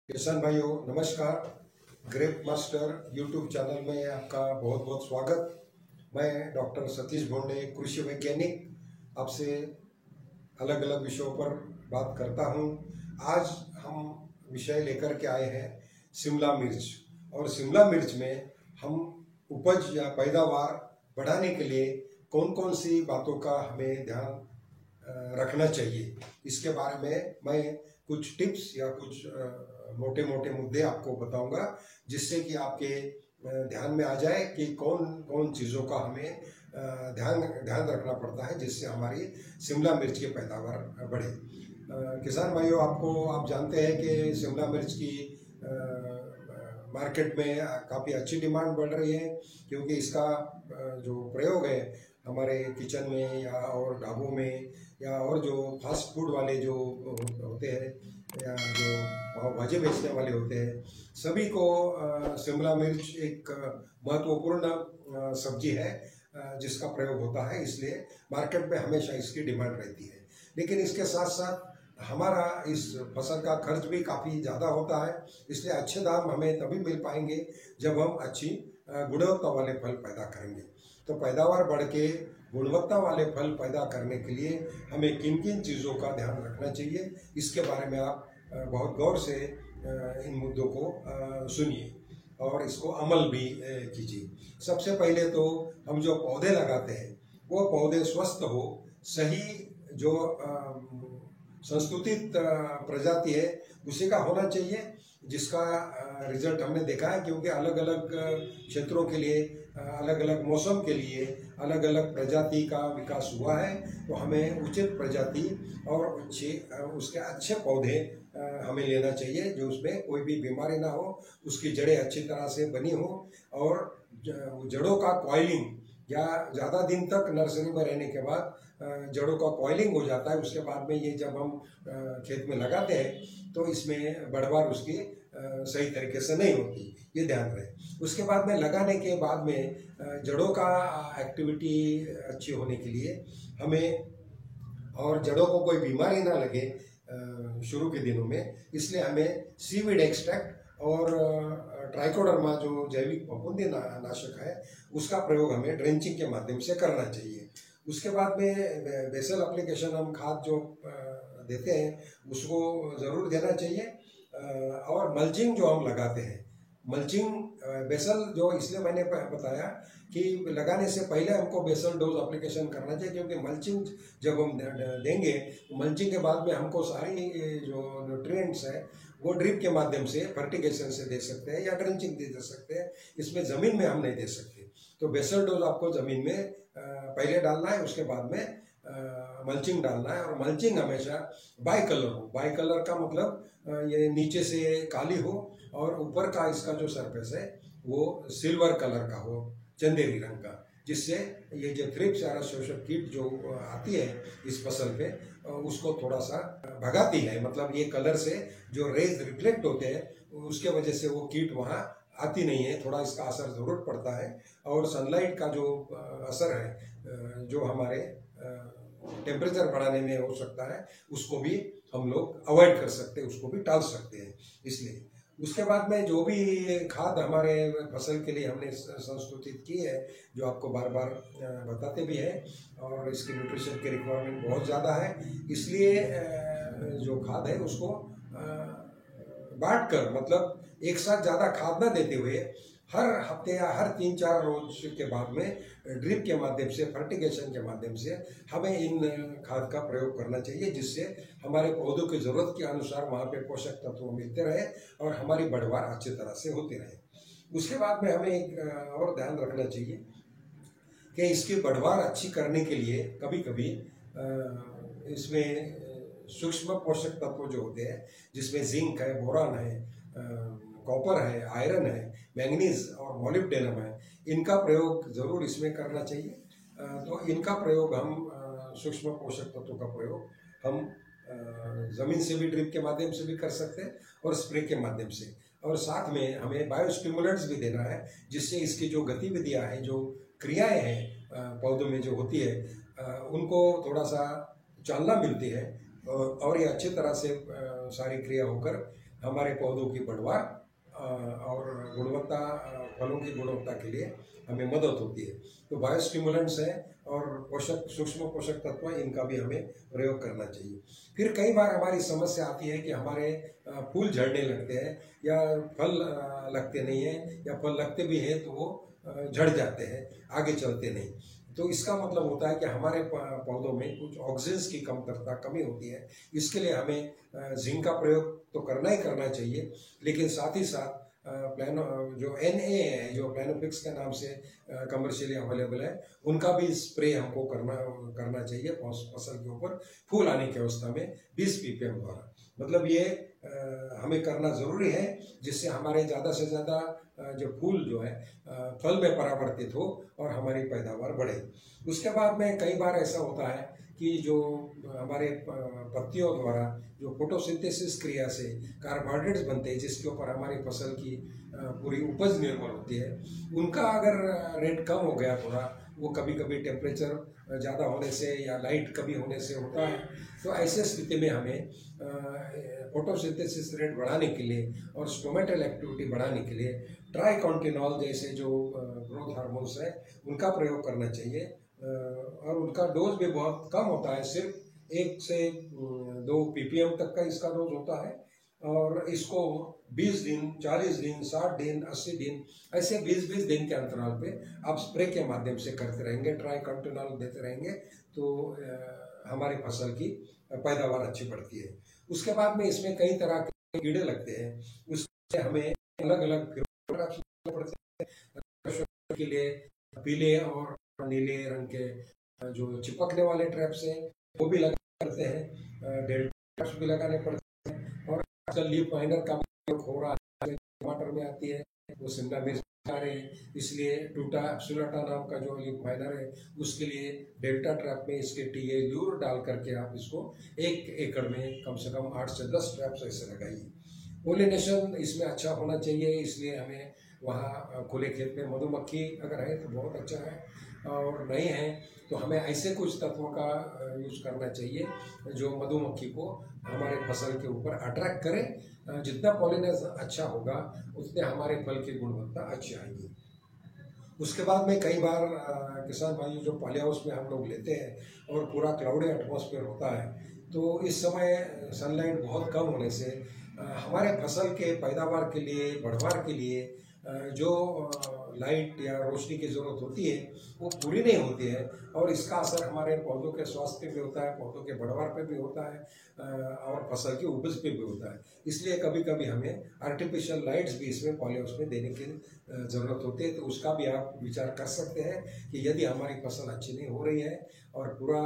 किसान भाइयों नमस्कार। ग्रेप मास्टर यूट्यूब चैनल में आपका बहुत बहुत स्वागत। मैं डॉक्टर सतीश भोंडे कृषि वैज्ञानिक आपसे अलग अलग विषयों पर बात करता हूं। आज हम विषय लेकर के आए हैं शिमला मिर्च। और शिमला मिर्च में हम उपज या पैदावार बढ़ाने के लिए कौन कौन सी बातों का हमें ध्यान रखना चाहिए, इसके बारे में मैं कुछ टिप्स या कुछ मोटे मोटे मुद्दे आपको बताऊंगा, जिससे कि आपके ध्यान में आ जाए कि कौन कौन चीज़ों का हमें ध्यान ध्यान रखना पड़ता है जिससे हमारी शिमला मिर्च की पैदावार बढ़े। किसान भाइयों, आप जानते हैं कि शिमला मिर्च की मार्केट में काफ़ी अच्छी डिमांड बढ़ रही है, क्योंकि इसका जो प्रयोग है हमारे किचन में या और ढाबों में या और जो फास्ट फूड वाले जो होते हैं या जो पाव भाजी बेचने वाले होते हैं, सभी को शिमला मिर्च एक महत्वपूर्ण सब्जी है जिसका प्रयोग होता है, इसलिए मार्केट में हमेशा इसकी डिमांड रहती है। लेकिन इसके साथ साथ हमारा इस फसल का खर्च भी काफ़ी ज़्यादा होता है, इसलिए अच्छे दाम हमें तभी मिल पाएंगे जब हम अच्छी गुणवत्ता वाले फल पैदा करेंगे। तो पैदावार बढ़ के गुणवत्ता वाले फल पैदा करने के लिए हमें किन किन चीज़ों का ध्यान रखना चाहिए, इसके बारे में आप बहुत गौर से इन मुद्दों को सुनिए और इसको अमल भी कीजिए। सबसे पहले तो हम जो पौधे लगाते हैं वो पौधे स्वस्थ हो, सही जो संस्तुतित प्रजाति है उसी का होना चाहिए, जिसका रिजल्ट हमने देखा है, क्योंकि अलग अलग क्षेत्रों के लिए अलग अलग मौसम के लिए अलग अलग प्रजाति का विकास हुआ है। तो हमें उचित प्रजाति और उसके अच्छे पौधे हमें लेना चाहिए, जो उसमें कोई भी बीमारी ना हो, उसकी जड़ें अच्छी तरह से बनी हो और जड़ों का कॉइलिंग या ज़्यादा दिन तक नर्सरी में रहने के बाद जड़ों का कॉइलिंग हो जाता है। उसके बाद में ये जब हम खेत में लगाते हैं तो इसमें बढ़वार उसकी सही तरीके से नहीं होती, ये ध्यान रहे। उसके बाद में लगाने के बाद में जड़ों का एक्टिविटी अच्छी होने के लिए हमें, और जड़ों को कोई बीमारी ना लगे शुरू के दिनों में, इसलिए हमें सीवीड एक्सट्रैक्ट और ट्राइकोडर्मा जो जैविक फफूंदी नाशक है उसका प्रयोग हमें ड्रेंचिंग के माध्यम से करना चाहिए। उसके बाद में बेसल एप्लीकेशन, हम खाद जो देते हैं उसको ज़रूर देना चाहिए। और मल्चिंग जो हम लगाते हैं, मल्चिंग बेसल जो इसलिए मैंने बताया कि लगाने से पहले हमको बेसल डोज एप्लीकेशन करना चाहिए, क्योंकि मल्चिंग जब हम देंगे तो मल्चिंग के बाद में हमको सारी जो न्यूट्रिएंट्स है वो ड्रिप के माध्यम से फर्टिगेशन से दे सकते हैं या ड्रेंचिंग दे सकते हैं, इसमें ज़मीन में हम नहीं दे सकते। तो बेसल डोज आपको ज़मीन में पहले डालना है, उसके बाद में मल्चिंग डालना है। और मल्चिंग हमेशा बाई कलर हो। बाई कलर का मतलब ये नीचे से काली हो और ऊपर का इसका जो सरफेस है वो सिल्वर कलर का हो, चंदेरी रंग का, जिससे ये जो थ्रिप्स या शोषक कीट जो आती है इस फसल पे उसको थोड़ा सा भगाती है। मतलब ये कलर से जो रेज रिफ्लेक्ट होते हैं उसके वजह से वो कीट वहाँ आती नहीं है, थोड़ा इसका असर ज़रूर पड़ता है। और सनलाइट का जो असर है जो हमारे टेम्परेचर बढ़ाने में हो सकता है, उसको भी हम लोग अवॉइड कर सकते हैं, उसको भी टाल सकते हैं। इसलिए उसके बाद में जो भी खाद हमारे फसल के लिए हमने संस्तुतित की है, जो आपको बार बार बताते भी हैं, और इसकी न्यूट्रिशन की रिक्वायरमेंट बहुत ज़्यादा है, इसलिए जो खाद है उसको बांट कर, मतलब एक साथ ज़्यादा खाद ना देते हुए हर हफ्ते या हर 3-4 रोज के बाद में ड्रिप के माध्यम से, फर्टिगेशन के माध्यम से हमें इन खाद का प्रयोग करना चाहिए, जिससे हमारे पौधों की ज़रूरत के अनुसार वहाँ पे पोषक तत्व मिलते रहे और हमारी बढ़वार अच्छी तरह से होती रहे। उसके बाद में हमें एक और ध्यान रखना चाहिए कि इसकी बढ़वार अच्छी करने के लिए कभी कभी इसमें सूक्ष्म पोषक तत्व जो होते हैं, जिसमें जिंक है, बोरान है, कॉपर है, आयरन है, मैंगनीज और मोलिब्डेनम है, इनका प्रयोग ज़रूर इसमें करना चाहिए। तो इनका प्रयोग हम सूक्ष्म पोषक तत्वों का प्रयोग हम ज़मीन से भी, ड्रिप के माध्यम से भी कर सकते हैं और स्प्रे के माध्यम से। और साथ में हमें बायोस्टिमुलेंट्स भी देना है, जिससे इसकी जो गतिविधियाँ हैं, जो क्रियाएँ हैं पौधों में जो होती है, उनको थोड़ा सा चालना मिलती है और ये अच्छी तरह से सारी क्रिया होकर हमारे पौधों की बढ़वार और गुणवत्ता, फलों की गुणवत्ता के लिए हमें मदद होती है। तो बायोस्टिमुलेंट्स है और पोषक, सूक्ष्म पोषक तत्व, इनका भी हमें प्रयोग करना चाहिए। फिर कई बार हमारी समस्या आती है कि हमारे फूल झड़ने लगते हैं या फल लगते नहीं हैं, या फल लगते भी हैं तो वो झड़ जाते हैं, आगे चलते नहीं। तो इसका मतलब होता है कि हमारे पौधों में कुछ ऑक्सीजन की कमी होती है। इसके लिए हमें जिंक का प्रयोग तो करना ही करना चाहिए, लेकिन साथ ही साथ प्लानो जो NA है, जो प्लानोफिक्स के नाम से कमर्शियली अवेलेबल है, उनका भी स्प्रे हमको करना चाहिए फसल के ऊपर फूल आने की अवस्था में 20 ppm द्वारा। मतलब ये हमें करना ज़रूरी है, जिससे हमारे ज़्यादा से ज़्यादा जो फूल जो है फल में परावर्तित हो और हमारी पैदावार बढ़े। उसके बाद में कई बार ऐसा होता है कि जो हमारे पत्तियों द्वारा जो फोटोसिंथेसिस क्रिया से कार्बोहाइड्रेट्स बनते हैं, जिसके ऊपर हमारी फसल की पूरी उपज निर्भर होती है, उनका अगर रेट कम हो गया थोड़ा, वो कभी कभी टेम्परेचर ज़्यादा होने से या लाइट कमी होने से होता है, तो ऐसे स्थिति में हमें फोटोसिंथेसिस रेट बढ़ाने के लिए और स्टोमेटल एक्टिविटी बढ़ाने के लिए ट्राइकॉन्टिनॉल जैसे जो ग्रोथ हार्मोन्स है, उनका प्रयोग करना चाहिए। और उनका डोज भी बहुत कम होता है, सिर्फ 1 से 2 ppm तक का इसका डोज होता है। और इसको 20 दिन, 40 दिन, 60 दिन, 80 दिन, ऐसे 20-20 दिन के अंतराल पे आप स्प्रे के माध्यम से करते रहेंगे, ट्राइकॉन्टिनॉल देते रहेंगे, तो हमारी फसल की पैदावार अच्छी बढ़ती है। उसके बाद में इसमें कई तरह के कीड़े लगते हैं, उससे हमें अलग अलग पड़ते हैं। के लिए पीले और नीले रंग के जो चिपकने वाले ट्रैप्स हैं वो भी लगा करते हैं, डेल्टा ट्रैप्स भी लगाने पड़ते हैं। और आजकल लीफ माइनर का उपयोग हो रहा है, टमाटर में आती है, वो शिमला मिर्च आ रहे हैं, इसलिए टूटा एब्सोल्यूटा नाम का जो लीफ माइनर है, उसके लिए डेल्टा ट्रैप में इसके टीए ल्यूर डाल करके आप इसको 1 एकड़ में कम से कम 8 से 10 ट्रैप्स ऐसे लगाइए। पोलिनेशन इसमें अच्छा होना चाहिए, इसलिए हमें वहाँ खुले खेत में मधुमक्खी अगर है तो बहुत अच्छा है, और नहीं है तो हमें ऐसे कुछ तत्वों का यूज करना चाहिए जो मधुमक्खी को हमारे फसल के ऊपर अट्रैक्ट करें। जितना पॉलिनेशन अच्छा होगा उतने हमारे फल की गुणवत्ता अच्छी आएगी। उसके बाद में कई बार किसान भाई जो पॉली हाउस में हम लोग लेते हैं और पूरा क्लाउडी एटमॉस्फेयर होता है, तो इस समय सनलाइट बहुत कम होने से हमारे फसल के पैदावार के लिए, बढ़वार के लिए जो लाइट या रोशनी की ज़रूरत होती है वो पूरी नहीं होती है, और इसका असर हमारे पौधों के स्वास्थ्य पे भी होता है, पौधों के बढ़वार पे भी होता है, और फसल की उपज पे भी होता है। इसलिए कभी कभी हमें आर्टिफिशियल लाइट्स भी इसमें पॉली हाउस में देने की ज़रूरत होती है। तो उसका भी आप विचार कर सकते हैं कि यदि हमारी फसल अच्छी नहीं हो रही है और पूरा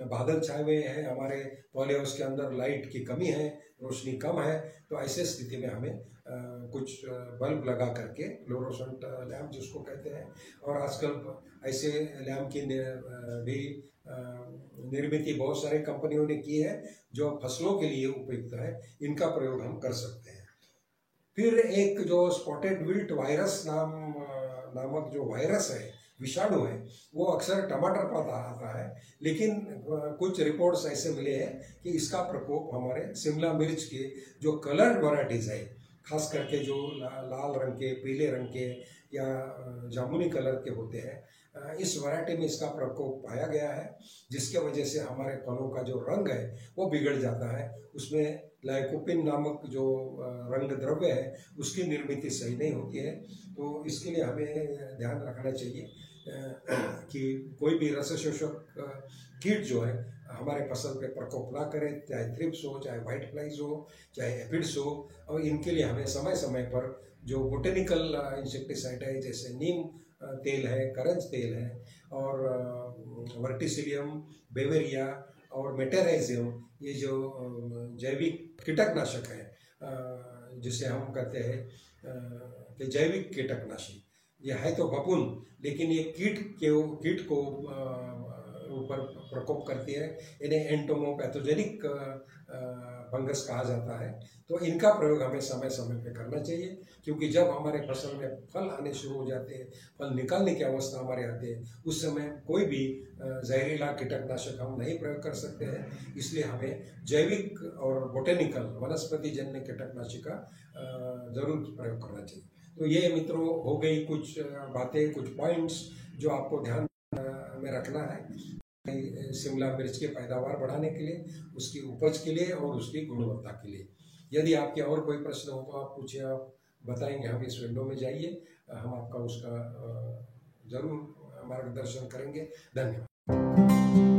बादल छाए हुए हैं, हमारे पॉली हाउस के अंदर लाइट की कमी है, रोशनी कम है, तो ऐसे स्थिति में हमें कुछ बल्ब लगा करके, फ्लोरोसेंट लैम्प जिसको कहते हैं, और आजकल ऐसे लैम्प की भी निर्मित बहुत सारे कंपनियों ने की है जो फसलों के लिए उपयुक्त है, इनका प्रयोग हम कर सकते हैं। फिर एक जो स्पॉटेड विल्ट वायरस नामक जो वायरस है, विषाणु है, वो अक्सर टमाटर पर आता है, लेकिन कुछ रिपोर्ट्स ऐसे मिले हैं कि इसका प्रकोप हमारे शिमला मिर्च के जो कलर्ड वैरायटीज है, खास करके जो लाल रंग के, पीले रंग के या जामुनी कलर के होते हैं, इस वैरायटी में इसका प्रकोप पाया गया है, जिसके वजह से हमारे फलों का जो रंग है वो बिगड़ जाता है। उसमें लाइकोपिन नामक जो रंग द्रव्य है उसकी निर्मित सही नहीं होती है। तो इसके लिए हमें ध्यान रखना चाहिए कि कोई भी रस शोषक कीट जो है हमारे फसल पे प्रकोप ना करे, चाहे थ्रिप्स हो, चाहे व्हाइट फ्लाइज हो, चाहे एफिड्स हो। और इनके लिए हमें समय समय पर जो बोटेनिकल इंसेक्टिसाइड है, जैसे नीम तेल है, करंज तेल है, और वर्टिसिलियम, बेवेरिया और मेटेराइजियम, ये जो जैविक कीटकनाशक है, जिसे हम कहते हैं कि जैविक कीटकनाशी, ये है तो फफूंद, लेकिन ये कीट को ऊपर प्रकोप करती है। इन्हें एंटोमोपैथोजेनिक फंगस कहा जाता है। तो इनका प्रयोग हमें समय समय पे करना चाहिए, क्योंकि जब हमारे फसल में फल आने शुरू हो जाते हैं, फल निकालने की अवस्था हमारे आते हैं, उस समय कोई भी जहरीला कीटनाशक हम नहीं प्रयोग कर सकते हैं। इसलिए हमें जैविक और बोटेनिकल वनस्पति जन्य कीटनाशक का जरूर प्रयोग करना चाहिए। तो ये मित्रों हो गई कुछ बातें, कुछ पॉइंट्स जो आपको ध्यान में रखना है शिमला मिर्च की पैदावार बढ़ाने के लिए, उसकी उपज के लिए और उसकी गुणवत्ता के लिए। यदि आपके और कोई प्रश्न हो तो आप पूछिए, आप बताएंगे, हम इस विंडो में जाइए, हम आपका उसका जरूर मार्गदर्शन करेंगे। धन्यवाद।